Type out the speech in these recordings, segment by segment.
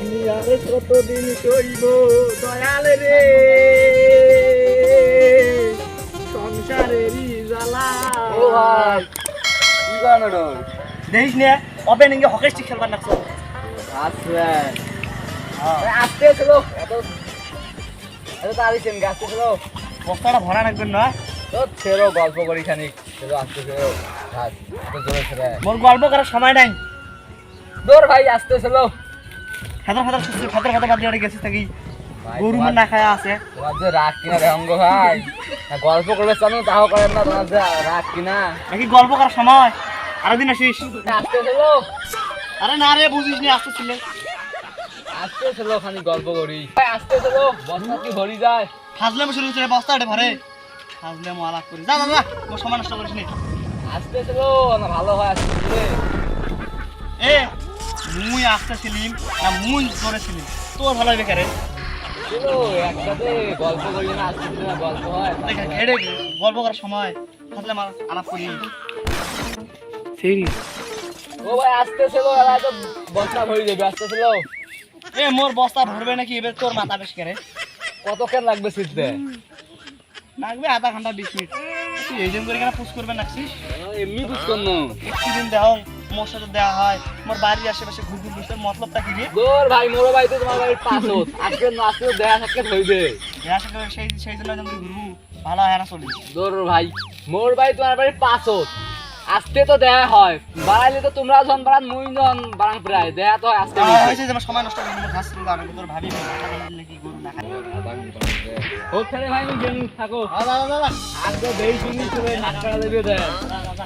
আরে কতদিন সইব দয়াল রে সংসারেরই জ্বালা। ও ভাই কি গান ওটা? দেখিস নে ওপেনিং এ হকি স্টিক খেলবার নাকছো। আচ্ছা আস্তে চলো এত এত তাড়াতাড়ি চেন গাছে চলো বস্তাটা ভরা রাখবেন না। তো ছেড়ো গল্প করি খানিক চলো আস্তে চলো ভাই এত জোরে ছেড়ে মোর গল্প করার সময় নাই। দৌড় ভাই আস্তে চলো ফাদার ফাদার সুস্থ ফাদার ফাদার বাদ দিয়ে গেছিস থাকি ভাই, গরু তোমার- না খায়া আছে। তোমার যে রাগ কিনা রেহঙ্গ ভাই গল্প করবে জানো তাও করেন না তোমার যে রাগ কিনা নাকি গল্প করার সময় আরেকদিন আসিস। আস্তে চলো আরে না রে বুঝিস নি আসতে ছিল। আস্তে চলো খানিক গল্প করি ভাই আস্তে চলো বস্তা কি ভরি যায় ফাজলে বসে রয়েছে বস্তা আটে ভরে ফাজলে মালাক করি যা যা যা মোর সময় নষ্ট করিস নি। আস্তে চলো না ভালো হয় আস্তে চলে এ মুই আসতেছিলিম না মুই করেছিলিম তোর ভালো হবে কারে। চলো একসাথে গল্প করি না আস্তে চলে না গল্প হয় দেখে ঘেড়ে গল্প করার সময় ফাজলে মাল আলাপ করি সেই ও ভাই আস্তে চলো এলা তো বস্তা ভরি যাবে আস্তে চলো এ মোর বস্তা ভরবে নাকি এবার তোর মাথা বেশ করে কতক্ষণ লাগবে সিটতে লাগবে আধা ঘন্টা 20 মিনিট। তুই এই জন্য করে কেন পুশ করবে নাকছিস এমনি বুঝতেন না একদিন দেও মোর সাথে দেওয়া হয় মোর বাড়ির আশেপাশে ঘুর ঘুর বুঝতে মতলবটা কি রে। দৌড় ভাই মোরো ভাই তো তোমার বাড়ির পাশত আজকে না আজকে দেখা সাক্ষাৎ হইবে আশা করি সেই সেই জন্য যখন ঘুরবো ভালো হয় না চলিস। দৌড় ভাই মোর ভাই তোমার বাড়ির পাশত আসতে তো দেখা হয় বাড়াইলে তো তোমরা যখন বাড়ান মুই যখন বাড়ান প্রায় দেখা তো হয় আজকে হয়েছে যে আমার সময় নষ্ট করে ঘাস আমি তোর ভাবি নাকি গরু না খাই। ওখানে ভাই আমি গেম থাকো দাদা দাদা আজকে দেই শুনি চলে নাটকা দেবে দেয় দাদা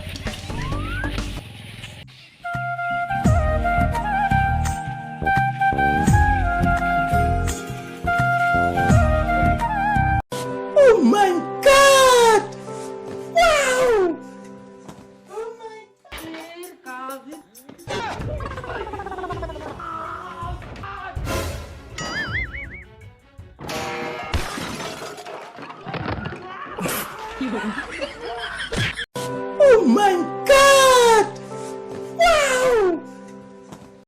Oh my